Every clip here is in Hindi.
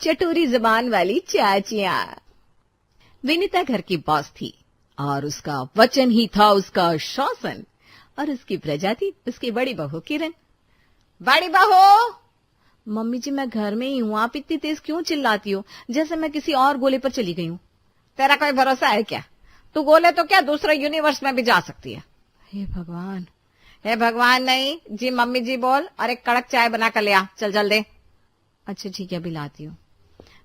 चटोरी जुबान वाली चाचियां। विनीता घर की बॉस थी और उसका वचन ही था उसका शासन, और उसकी प्रजा थी उसकी बड़ी बहू किरण। बड़ी बहू, मम्मी जी मैं घर में ही हूं, आप इतनी तेज क्यों चिल्लाती हो, जैसे मैं किसी और गोले पर चली गई हूं। तेरा कोई भरोसा है क्या? तू गोले तो क्या दूसरे यूनिवर्स में भी जा सकती है। हे भगवान। हे भगवान नहीं जी, मम्मी जी बोल और एक कड़क चाय बना कर ले आ, चल जल्दी। अच्छा ठीक है, अभी लाती हूँ।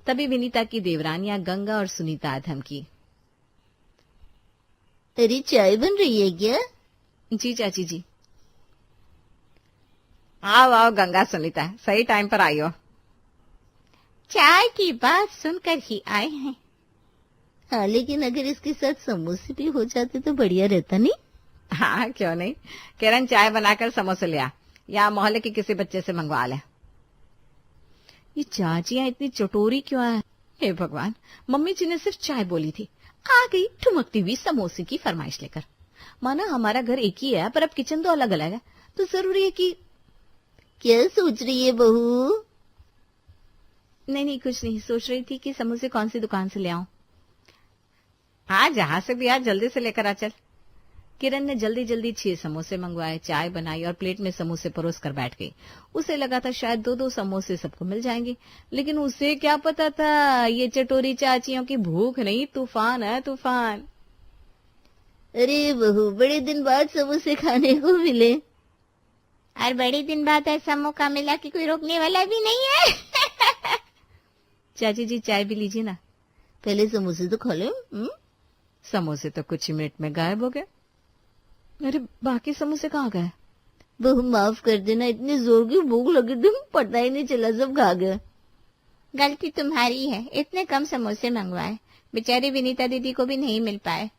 तभी विनीता की देवरानियां गंगा और सुनीता धमकी। अरे चाय बन रही है क्या? जी चाची जी। आओ आओ गंगा सुनीता, सही टाइम पर आई हो। चाय की बात सुनकर ही आए हैं। हाँ, लेकिन अगर इसके साथ समोसे भी हो जाते तो बढ़िया रहता नहीं? हाँ क्यों नहीं, किरण चाय बनाकर समोसे ले आ, या मोहल्ले के किसी बच्चे से मंगवा ले। ये चाचियां इतनी चटोरी क्यों है? हे भगवान, मम्मी जी ने सिर्फ चाय बोली थी, आ गई ठुमकती हुई समोसे की फरमाइश लेकर। माना हमारा घर एक ही है पर अब किचन तो अलग अलग है, तो जरूरी है कि। क्या सोच रही है बहू? नहीं कुछ नहीं, सोच रही थी कि समोसे कौन सी दुकान से ले आऊं। हाँ जहां से भी आ, जल्दी से लेकर आ चल। किरण ने जल्दी जल्दी 6 समोसे मंगवाए, चाय बनाई और प्लेट में समोसे परोस कर बैठ गई। उसे लगा था शायद 2-2 समोसे सबको मिल जाएंगे, लेकिन उसे क्या पता था ये चटोरी चाचियों की भूख नहीं, तूफान है तूफान। अरे बहू, बड़े दिन बाद समोसे खाने को मिले, और बड़े दिन बाद ऐसा मौका मिला कि कोई रोकने वाला भी नहीं है। चाची जी चाय भी लीजिए ना। पहले समोसे तो खा लो। समोसे तो कुछ ही मिनट में गायब हो गए। अरे बाकी समोसे कहाँ गए? बहू माफ कर देना, इतनी जोर की भूख लगी थी, पता ही नहीं चला, सब खा गया। गलती तुम्हारी है, इतने कम समोसे मंगवाए, बेचारी विनीता दीदी को भी नहीं मिल पाए।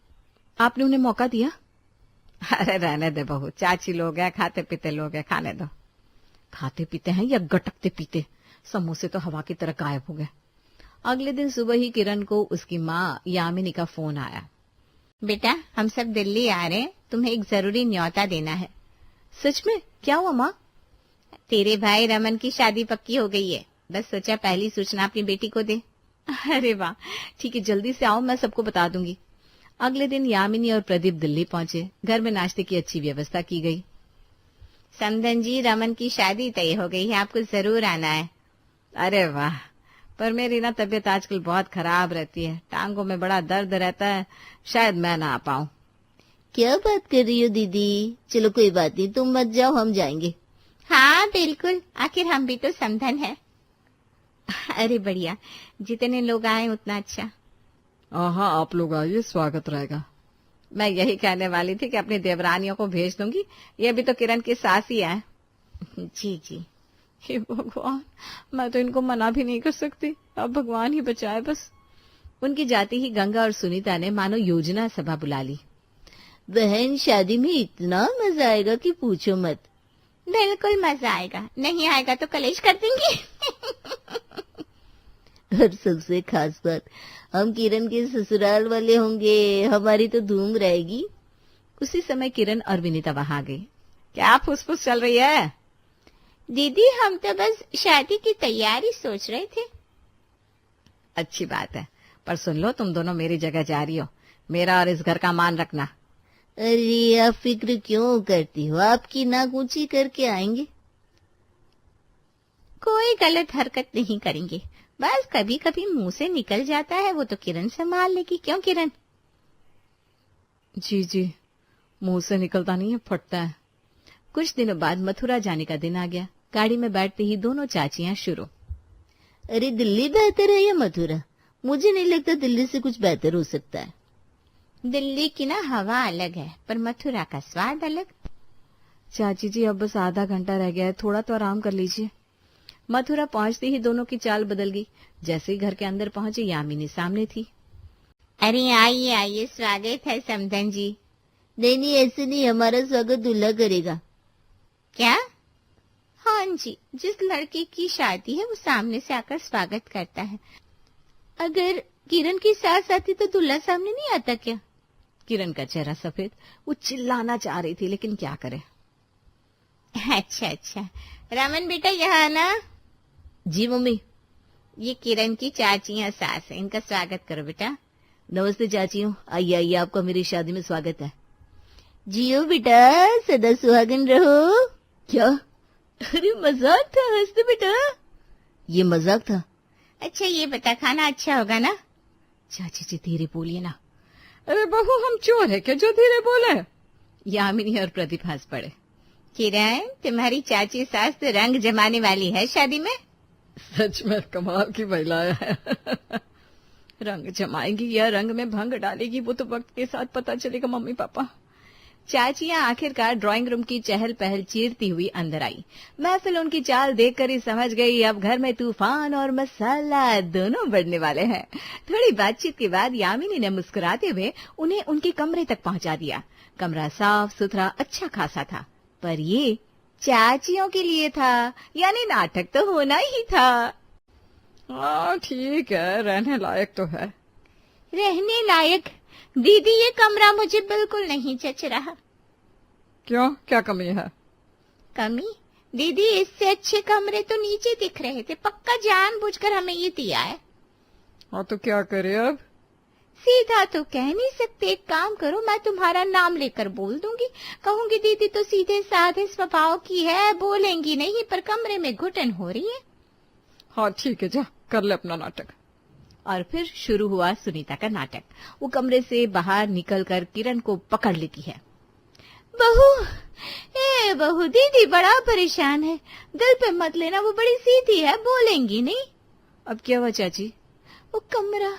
आपने उन्हें मौका दिया? अरे रहने दे बहू, चाची लोग हैं, खाते पीते लोग हैं, खाने दो। खाते पीते हैं या गटकते पीते, समोसे तो हवा की तरह गायब हो गए। अगले दिन सुबह ही किरण को उसकी माँ यामिनी का फोन आया। बेटा हम सब दिल्ली आ रहे हैं, तुम्हें एक जरूरी न्योता देना है। सच में? क्या हुआ माँ? तेरे भाई रमन की शादी पक्की हो गई है, बस सोचा पहली सूचना अपनी बेटी को दे। अरे वाह, ठीक है जल्दी से आओ, मैं सबको बता दूंगी। अगले दिन यामिनी और प्रदीप दिल्ली पहुंचे। घर में नाश्ते की अच्छी व्यवस्था की गई। समधन जी, रमन की शादी तय हो गई है, आपको जरूर आना है। अरे वाह, पर मेरी ना तबीयत आजकल बहुत खराब रहती है, टांगों में बड़ा दर्द रहता है, शायद मैं ना आ पाऊं। क्या बात कर रही हो दीदी? चलो कोई बात नहीं, तुम मत जाओ, हम जाएंगे। हाँ बिल्कुल, आखिर हम भी तो समधन है। अरे बढ़िया, जितने लोग आए उतना अच्छा। हाँ आप लोग आइए, स्वागत रहेगा। मैं यही कहने वाली थी कि अपनी देवरानियों को भेज दूंगी, ये भी तो किरण की सास ही है। जी जी। हे भगवान, मैं तो इनको मना भी नहीं कर सकती, अब भगवान ही बचाए बस। उनकी जाती ही गंगा और सुनीता ने मानो योजना सभा बुला ली। बहन, शादी में इतना मजा आएगा कि पूछो मत। बिल्कुल मजा आएगा, नहीं आएगा तो कलेश कर देंगे। और सबसे खास बात, हम किरण के ससुराल वाले होंगे, हमारी तो धूम रहेगी। उसी समय किरण और विनीता वहां आ गई। क्या फुसफुस चल रही है? दीदी हम तो बस शादी की तैयारी सोच रहे थे। अच्छी बात है, पर सुन लो, तुम दोनों मेरी जगह जा रही हो, मेरा और इस घर का मान रखना। अरे आप फिक्र क्यों करती हो, आपकी नाक ऊंची करके आएंगे। कोई गलत हरकत नहीं करेंगे, बस कभी कभी मुंह से निकल जाता है, वो तो किरण संभाल लेगी। क्यों किरण? जी जी, मुंह से निकलता नहीं है, फटता है। कुछ दिनों बाद मथुरा जाने का दिन आ गया। गाड़ी में बैठते ही दोनों चाचियां शुरू। अरे दिल्ली बेहतर है या मथुरा? मुझे नहीं लगता दिल्ली से कुछ बेहतर हो सकता है। दिल्ली की ना हवा अलग है, पर मथुरा का स्वाद अलग। चाची जी अब बस आधा घंटा रह गया है, थोड़ा तो आराम कर लीजिए। मथुरा पहुंचते ही दोनों की चाल बदल गई। जैसे ही घर के अंदर पहुंचे, यामिनी सामने थी। अरे आइए आइए, स्वागत है समधन जी। नहीं ऐसे नहीं, हमारा स्वागत दूल्हा करेगा। क्या? हाँ जी, जिस लड़के की शादी है वो सामने से आकर स्वागत करता है। अगर किरण की सास आती तो दूल्हा सामने नहीं आता क्या? किरण का चेहरा सफेद, वो चिल्लाना चाह रही थी लेकिन क्या करे। अच्छा, रमन बेटा यहाँ आना। जी मम्मी। ये किरण की चाचियां सास है, इनका स्वागत करो बेटा। नमस्ते चाचियों, आइए आइए, आपका मेरी शादी में स्वागत है। जियो बेटा, सदा सुहागन रहो। क्या? अरे मजाक था, हंसते बेटा। ये मजाक था। अच्छा ये बता, खाना अच्छा होगा ना? चाची जी धीरे बोलिए ना। अरे बहू, हम चोर है क्या जो धीरे बोले? यामिनी और प्रदीप हंस पड़े। किरण, तुम्हारी चाची सास तो रंग जमाने वाली है शादी में। सच में कमाल की महिला है। रंग जमाएगी या रंग में भंग डालेगी वो तो वक्त के साथ पता चलेगा मम्मी पापा। चाचियां आखिरकार ड्राइंग रूम की चहल पहल चीरती हुई अंदर आई। महफिल उनकी चाल देखकर ही समझ गई अब घर में तूफान और मसाला दोनों बढ़ने वाले हैं। थोड़ी बातचीत के बाद यामिनी ने मुस्कुराते हुए उन्हें उनके कमरे तक पहुंचा दिया। कमरा साफ सुथरा अच्छा खासा था, पर ये चाचियों के लिए था, यानी नाटक तो होना ही था। हाँ ठीक है, रहने लायक तो है। रहने लायक? दीदी ये कमरा मुझे बिल्कुल नहीं जच रहा। क्यों, क्या कमी है? कमी? दीदी इससे अच्छे कमरे तो नीचे दिख रहे थे, पक्का जानबूझकर हमें ये दिया है। हाँ तो क्या करे अब? सीधा तो कह नहीं सकते, एक काम करो, मैं तुम्हारा नाम लेकर बोल दूंगी। कहूंगी दीदी तो सीधे साधे स्वभाव की है, बोलेंगी नहीं, पर कमरे में घुटन हो रही है। हाँ ठीक है, जा कर ले अपना नाटक। और फिर शुरू हुआ सुनीता का नाटक। वो कमरे से बाहर निकलकर किरण को पकड़ लेती है। बहू, दीदी बड़ा परेशान है, दिल पे मत लेना, वो बड़ी सीधी है, बोलेंगी नहीं। अब क्या हुआ चाची? वो कमरा,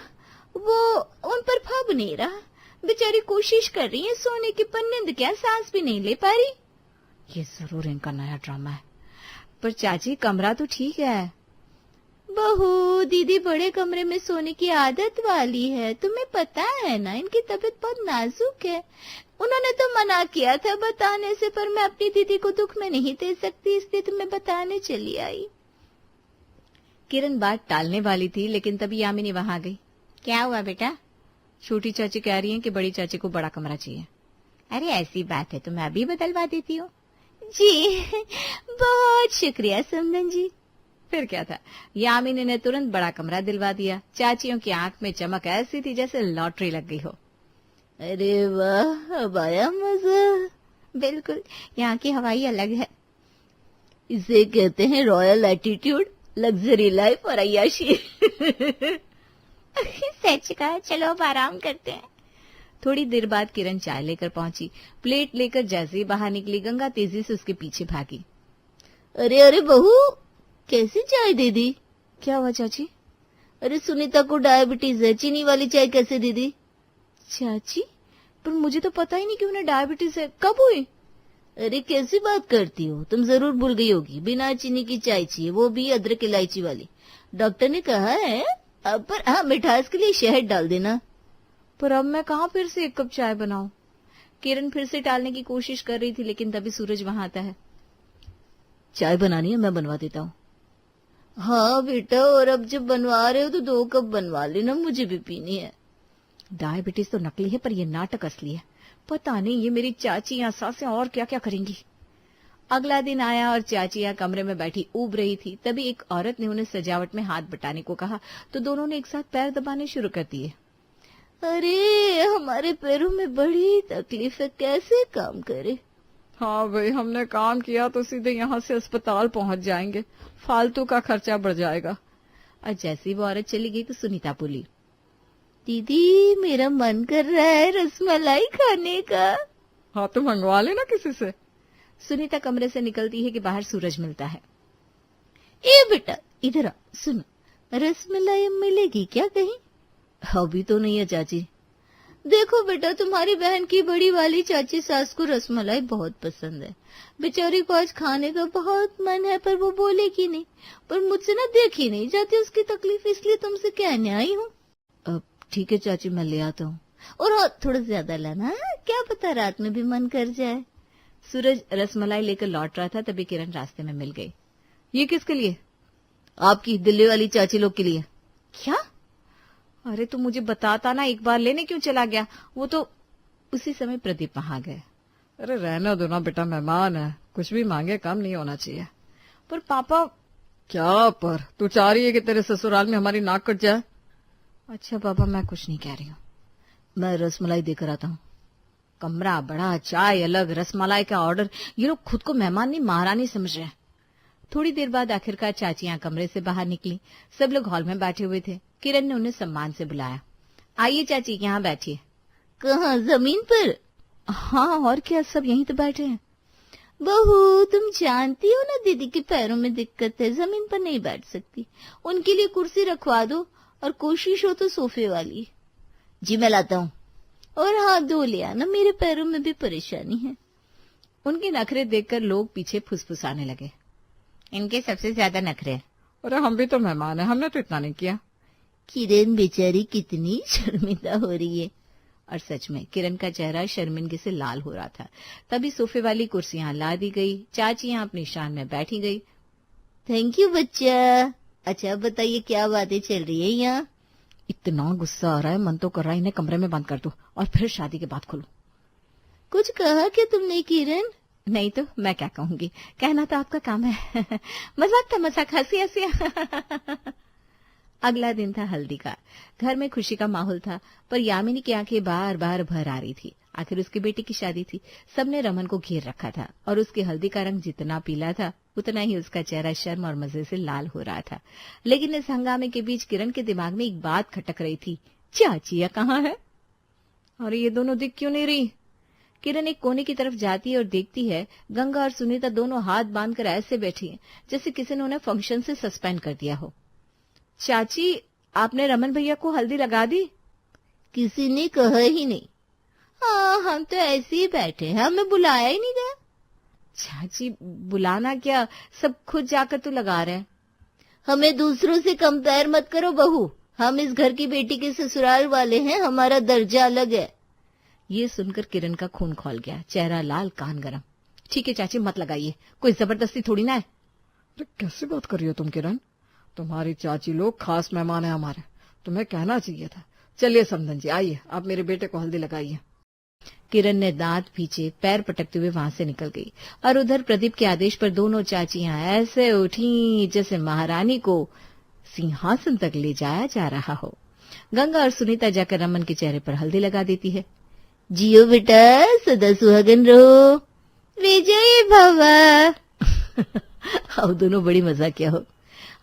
वो उन पर फब नहीं रहा। बेचारी कोशिश कर रही है सोने की, पर नींद क्या, सांस भी नहीं ले पा रही। ये जरूर इनका नया ड्रामा है। पर चाची कमरा तो ठीक है। बहू, दीदी बड़े कमरे में सोने की आदत वाली है, तुम्हें पता है ना, इनकी तबीयत बहुत नाजुक है। उन्होंने तो मना किया था बताने से, पर मैं अपनी दीदी को दुख में नहीं दे सकती, इसलिए तुम्हें बताने चली आई। किरण बात टालने वाली थी, लेकिन तभी यामिनी वहां आ गई। क्या हुआ बेटा? छोटी चाची कह रही हैं कि बड़ी चाची को बड़ा कमरा चाहिए। अरे ऐसी बात है तो मैं अभी बदलवा देती हूँ। जी बहुत शुक्रिया समदन जी। फिर क्या था, यामिनी ने तुरंत बड़ा कमरा दिलवा दिया। चाचियों की आंख में चमक ऐसी थी जैसे लॉटरी लग गई हो। अरे वाह, अब आया मजा। बिल्कुल, यहाँ की हवाई अलग है। इसे कहते हैं रॉयल एटीट्यूड, लग्जरी लाइफ और अय्याशी। सच कहा, चलो अब आराम करते हैं। थोड़ी देर बाद किरण चाय लेकर पहुंची। प्लेट लेकर जैसे ही बाहर निकली, गंगा तेजी से उसके पीछे भागी। अरे अरे बहू, कैसी चाय दे दी? क्या हुआ चाची? अरे सुनीता को डायबिटीज है, चीनी वाली चाय कैसे दे दी? चाची, पर मुझे तो पता ही नहीं कि उन्हें डायबिटीज है। कब हुई? अरे कैसी बात करती हो, तुम जरूर भूल गई होगी। बिना चीनी की चाय चाहिए, वो भी अदरक इलायची वाली। डॉक्टर ने कहा है, अब पर हाँ, मिठास के लिए शहद डाल देना। पर अब मैं कहाँ फिर से एक कप चाय बनाऊं? किरण फिर से टालने की कोशिश कर रही थी, लेकिन तभी सूरज वहां आता है। चाय बनानी है, मैं बनवा देता हूँ। हाँ बेटा, और अब जब बनवा रहे हो तो 2 कप बनवा लेना, मुझे भी पीनी है। डायबिटीज तो नकली है, पर ये नाटक असली है। पता नहीं ये मेरी चाची या सासें और क्या क्या करेंगी। अगला दिन आया और चाचियां कमरे में बैठी ऊब रही थी। तभी एक औरत ने उन्हें सजावट में हाथ बटाने को कहा, तो दोनों ने एक साथ पैर दबाने शुरू कर दिए। अरे हमारे पैरों में बड़ी तकलीफ है, कैसे काम करे? हाँ भाई, हमने काम किया तो सीधे यहाँ से अस्पताल पहुंच जाएंगे, फालतू का खर्चा बढ़ जाएगा। और जैसे ही वो औरत चली गई तो सुनीता बोली, दीदी मेरा मन कर रहा है रसमलाई खाने का। हाँ तो मंगवा लेना किसी से। सुनीता कमरे से निकलती है कि बाहर सूरज मिलता है। ए बेटा इधर आ, सुनो, रसमलाई मिलेगी क्या कहीं? अभी तो नहीं है चाची। देखो बेटा, तुम्हारी बहन की बड़ी वाली चाची सास को रसमलाई बहुत पसंद है। बेचारी को आज खाने का बहुत मन है, पर वो बोलेगी नहीं। पर मुझसे ना देखी नहीं जाती उसकी तकलीफ, इसलिए तुमसे कहने आई हूँ। अब ठीक है चाची, मैं ले आता हूँ। और हाँ, थोड़ा ज्यादा लाना, क्या पता रात में भी मन कर जाए। सूरज रसमलाई लेकर लौट रहा था, तभी किरण रास्ते में मिल गई। ये किसके लिए? आपकी दिल्ली वाली चाची लोग के लिए। क्या? अरे तो मुझे बताता ना, एक बार लेने क्यों चला गया? वो तो उसी समय प्रदीप वहां गए। अरे रहना दो ना बेटा, मेहमान है, कुछ भी मांगे कम नहीं होना चाहिए। पर पापा, क्या पर तू चाह रही है कि तेरे ससुराल में हमारी नाक कट जाए? अच्छा पापा, मैं कुछ नहीं कह रही हूँ, मैं रसमलाई देकर आता हूँ। कमरा बड़ा, चाय अलग, रसमलाई का ऑर्डर। ये लोग खुद को मेहमान नहीं महारानी समझ रहे हैं। थोड़ी देर बाद आखिरकार चाचियां कमरे से बाहर निकली। सब लोग हॉल में बैठे हुए थे। किरण ने उन्हें सम्मान से बुलाया। आइए चाची, यहाँ बैठिए। कहाँ, जमीन पर? हाँ, और क्या, सब यहीं तो बैठे हैं। बहू, तुम जानती हो ना दीदी के पैरों में दिक्कत है, जमीन पर नहीं बैठ सकती। उनके लिए कुर्सी रखवा दो, और कोशिश हो तो सोफे वाली। जी मैं लाता हूँ। और हाँ, 2 ले आना, मेरे पैरों में भी परेशानी है। उनके नखरे देखकर लोग पीछे फुसफुसाने लगे। इनके सबसे ज्यादा नखरे। अरे हम भी तो मेहमान हैं, हमने तो इतना नहीं किया। किरण बेचारी कितनी शर्मिंदा हो रही है। और सच में किरण का चेहरा शर्मिंदगी से लाल हो रहा था। तभी सोफे वाली कुर्सियां ला दी गई। चाचियां अपनी शान में बैठी गई। थैंक यू बच्चा। अच्छा बताइए, क्या बातें चल रही है यहाँ? इतना गुस्सा आ रहा है, मन तो कर रहा है इन्हें कमरे में बंद कर दो और फिर शादी के बाद खोलो। कुछ कहा क्या तुमने किरण? नहीं तो मैं क्या कहूंगी, कहना तो आपका काम है। मजाक था, मजाक, हंसी हंसी। अगला दिन था हल्दी का। घर में खुशी का माहौल था, पर यामिनी की आंखें बार बार भर आ रही थी। आखिर उसकी बेटी की शादी थी। सबने रमन को घेर रखा था और उसकी हल्दी का रंग जितना पीला था उतना ही उसका चेहरा शर्म और मजे से लाल हो रहा था। लेकिन इस हंगामे के बीच किरण के दिमाग में एक बात खटक रही थी, चाचिया कहाँ है? और ये दोनों दिख क्यों नहीं रही? किरण एक कोने की तरफ जाती है और देखती है गंगा और सुनीता दोनों हाथ बांधकर ऐसे बैठी हैं जैसे किसी ने उन्हें फंक्शन से सस्पेंड कर दिया हो। चाची, आपने रमन भैया को हल्दी लगा दी? किसी ने कहा ही नहीं। हाँ, हम तो ऐसे ही बैठे हैं, हमें बुलाया ही नहीं गया। चाची, बुलाना क्या, सब खुद जाकर तो लगा रहे हैं। हमें दूसरों से कंपेयर मत करो बहू, हम इस घर की बेटी के ससुराल वाले हैं, हमारा दर्जा अलग है। ये सुनकर किरण का खून खौल गया, चेहरा लाल, कान गरम। ठीक है चाची, मत लगाइए, कोई जबरदस्ती थोड़ी ना है। कैसे बात कर रही हो तुम किरण? तुम्हारी चाची लोग खास मेहमान है हमारे, तुम्हें कहना चाहिए था। चलिए समधन जी, आइए, आप मेरे बेटे को हल्दी लगाइए। किरण ने दांत पीछे पैर पटकते हुए वहां से निकल गई और उधर प्रदीप के आदेश पर दोनों चाचियां ऐसे उठी जैसे महारानी को सिंहासन तक ले जाया जा रहा हो। गंगा और सुनीता जाकर रमन के चेहरे पर हल्दी लगा देती है। जियो बेटा, सदा सुहागन रहो, विजयी भव। अब दोनों बड़ी मजाकिया हो।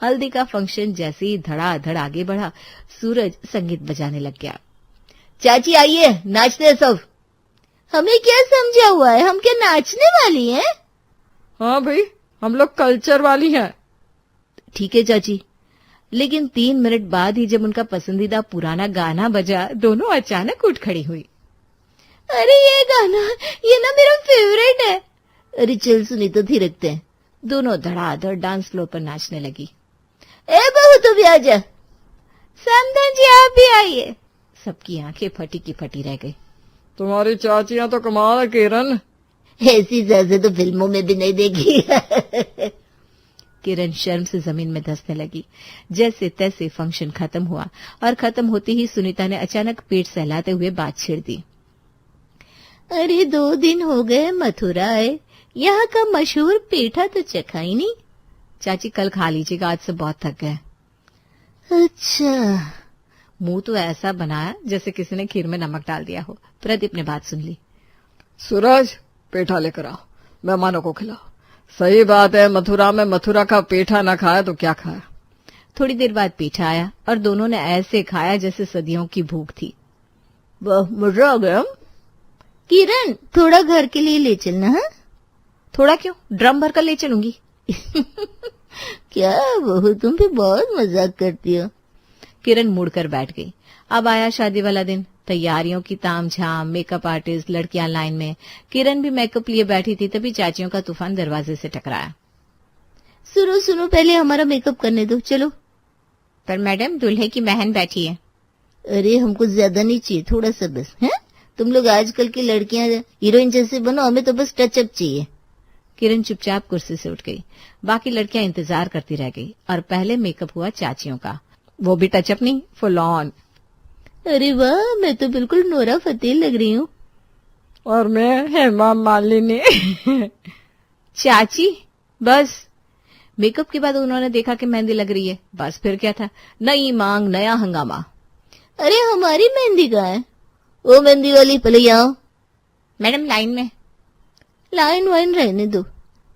हल्दी का फंक्शन जैसे ही धड़ाधड़ आगे बढ़ा, सूरज संगीत बजाने लग गया। चाची आइए, नाचते हैं सब। हमें क्या समझा हुआ है, हम क्या नाचने वाली हैं? हाँ भाई, हम लोग कल्चर वाली हैं। ठीक है चाची। लेकिन 3 मिनट बाद ही जब उनका पसंदीदा पुराना गाना बजा, दोनों अचानक उठ खड़ी हुई। अरे ये गाना, ये ना मेरा फेवरेट है। अरे चल सुनी तो थिरकते हैं। दोनों धड़ाधड़ डांस फ्लोर पर नाचने लगी। ए बहू तू भी आजा। समधन जी आप भी आइए। सबकी आंखें फटी की फटी रह गई। तुम्हारी चाचियां तो कमाल है किरण, ऐसी जैसे तो फिल्मों में भी नहीं देखी। किरण शर्म से जमीन में धंसने लगी। जैसे तैसे फंक्शन खत्म हुआ और खत्म होते ही सुनीता ने अचानक पेट सहलाते हुए बात छेड़ दी। अरे 2 दिन हो गए मथुरा आए, यहाँ का मशहूर पेठा तो चखा ही नहीं। चाची कल खा लीजिएगा, आज से बहुत थक गए। अच्छा। मुंह तो ऐसा बनाया जैसे किसी ने खीर में नमक डाल दिया हो। प्रदीप ने बात सुन ली। सूरज, पेठा लेकर आओ, मेहमानों को खिलाओ। सही बात है, मथुरा में मथुरा का पेठा ना खाया तो क्या खाया। थोड़ी देर बाद पेठा आया और दोनों ने ऐसे खाया जैसे सदियों की भूख थी। वाह, मजा आ गया। किरण, थोड़ा घर के लिए ले चलना है। थोड़ा क्यों, ड्रम भर कर ले चलूंगी। क्या बहू, तुम भी बहुत मजाक करती हो। किरण मुड़कर बैठ गई। अब आया शादी वाला दिन। तैयारियों की तामझाम, मेकअप आर्टिस्ट, लड़कियां लाइन में। किरण भी मेकअप लिए बैठी थी, तभी चाचियों का तूफान दरवाजे से टकराया। सुनो सुनो, पहले हमारा मेकअप करने दो, चलो। पर मैडम, दूल्हे की बहन बैठी है। अरे हमको ज्यादा नहीं चाहिए, थोड़ा सा बस है। तुम लोग आजकल की लड़कियां हीरोइन जैसे बनो, हमें तो बस टचअप चाहिए। किरण चुपचाप कुर्सी से उठ गई। बाकी लड़कियां इंतजार करती रह गई और पहले मेकअप हुआ चाचियों का। वो भी टचअप नहीं, फुल ऑन। अरे वाह, मैं तो बिल्कुल नोरा फतेह लग रही हूँ। और मैं हेमा मालिनी। चाची बस, मेकअप के बाद उन्होंने देखा कि मेहंदी लग रही है। बस फिर क्या था, नई मांग नया हंगामा। अरे हमारी मेहंदी कहाँ है? वो मेहंदी वाली पहले यहाँ। मैडम लाइन में। लाइन वाइन रहने दो,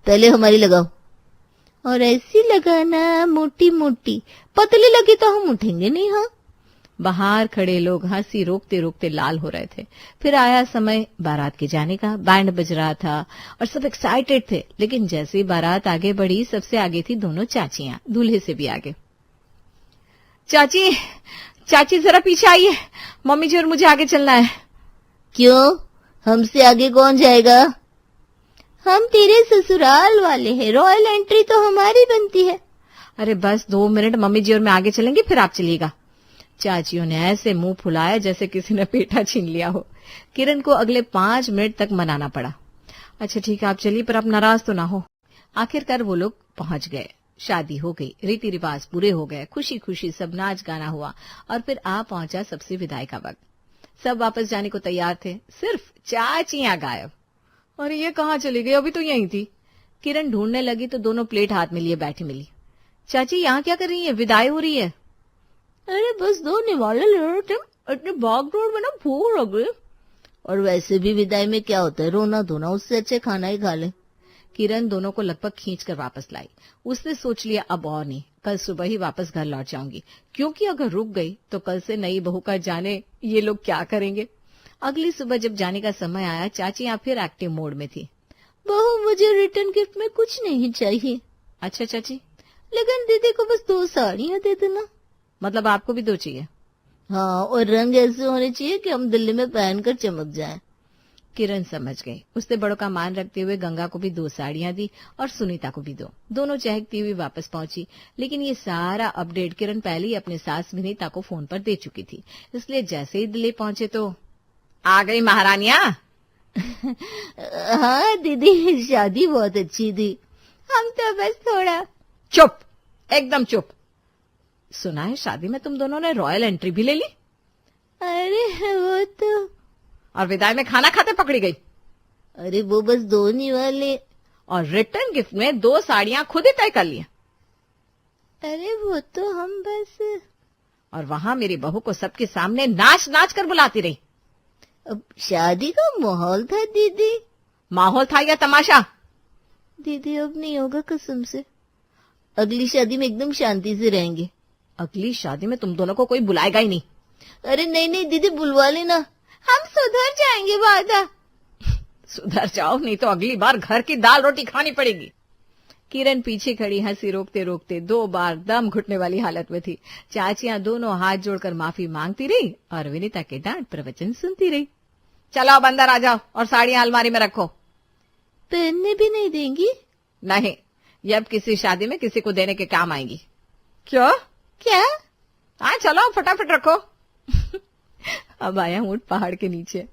पहले हमारी लगाओ। और ऐसी लगाना मोटी मोटी, पतली लगी तो हम उठेंगे नहीं। हाँ, बाहर खड़े लोग हंसी रोकते रोकते लाल हो रहे थे। फिर आया समय बारात के जाने का। बैंड बज रहा था और सब एक्साइटेड थे। लेकिन जैसे ही बारात आगे बढ़ी, सबसे आगे थी दोनों चाचियां, दूल्हे से भी आगे। चाची, चाची जरा पीछे आइए, मम्मी जी और मुझे आगे चलना है। क्यों, हमसे आगे कौन जाएगा? हम तेरे ससुराल वाले हैं, रॉयल एंट्री तो हमारी बनती है। अरे बस 2 मिनट, मम्मी जी और मैं आगे चलेंगे, फिर आप चलिएगा। चाचियों ने ऐसे मुंह फुलाया जैसे किसी ने पेटा छीन लिया हो। किरण को अगले 5 मिनट तक मनाना पड़ा। अच्छा ठीक है, आप चलिए, पर आप नाराज तो ना हो। आखिरकार वो लोग पहुंच गए। शादी हो गई, रीति रिवाज पूरे हो गए, खुशी खुशी सब नाच गाना हुआ और फिर आ पहुंचा सबसे विदाई का वक्त। सब वापस जाने को तैयार थे, सिर्फ चाचियां गायब। और ये कहाँ चली गई? अभी तो यहीं थी। किरण ढूंढने लगी तो दोनों प्लेट हाथ में लिए बैठी मिली। चाची यहाँ क्या कर रही है? विदाई हो रही है। अरे बस 2 निवाले ले रहे थे, इतने भाग दौड़ में ना भूख लग गई। और वैसे भी विदाई में क्या होता है, रोना धोना, उससे अच्छे खाना ही खा ले। किरण दोनों को लगभग खींचकर वापस लाई। उसने सोच लिया अब और नहीं, कल सुबह ही वापस घर लौट जाऊंगी, क्योंकि अगर रुक गई तो कल से नई बहू का जाने ये लोग क्या करेंगे। अगली सुबह जब जाने का समय आया, चाची यहाँ फिर एक्टिव मोड में थी। बहू, मुझे रिटर्न गिफ्ट में कुछ नहीं चाहिए। अच्छा चाची, लेकिन दीदी को बस 2 साड़ियाँ दे देना। मतलब आपको भी 2 चाहिए? हाँ, और रंग ऐसे होने चाहिए कि हम दिल्ली में पहनकर चमक जाएं। किरण समझ गई। उसने बड़ों का मान रखते हुए गंगा को भी 2 साड़ियां दी और सुनीता को भी 2। दोनों चहकती हुई वापस पहुंची। लेकिन ये सारा अपडेट किरण पहले ही अपने सास विनीता को फोन पर दे चुकी थी, इसलिए जैसे ही दिल्ली पहुंचे तो आ गई महारानियां। हाँ दीदी, शादी बहुत अच्छी थी। हम तो बस थोड़ा। चुप, एकदम चुप। सुना है शादी में तुम दोनों ने रॉयल एंट्री भी ले ली? अरे वो तो। और विदाई में खाना खाते पकड़ी गई? अरे वो बस 2 निवाले। और रिटर्न गिफ्ट में 2 साड़ियां खुद ही तय कर ली। अरे वो तो हम बस। और वहां मेरी बहू को सबके सामने नाच नाच कर बुलाती रही। अब शादी का माहौल था दीदी। माहौल था या तमाशा? दीदी अब नहीं होगा कसम से। अगली शादी में एकदम शांति से रहेंगे। अगली शादी में तुम दोनों को कोई बुलाएगा ही नहीं। अरे नहीं नहीं दीदी, बुलवा लेना, हम सुधर जाएंगे। वादा। सुधर जाओ, नहीं तो अगली बार घर की दाल रोटी खानी पड़ेगी। किरण पीछे खड़ी हंसी रोकते रोकते 2 बार दम घुटने वाली हालत में थी। चाचियां दोनों हाथ जोड़कर माफी मांगती रही और विनीता के डांट प्रवचन सुनती रही। चलो अब अंदर आ जाओ और साड़ियां अलमारी में रखो। पहनने भी नहीं देंगी? नहीं, ये अब किसी शादी में किसी को देने के काम आएंगी। क्यों? क्या? हाँ चलो फटाफट रखो। अब आया ऊंट पहाड़ के नीचे।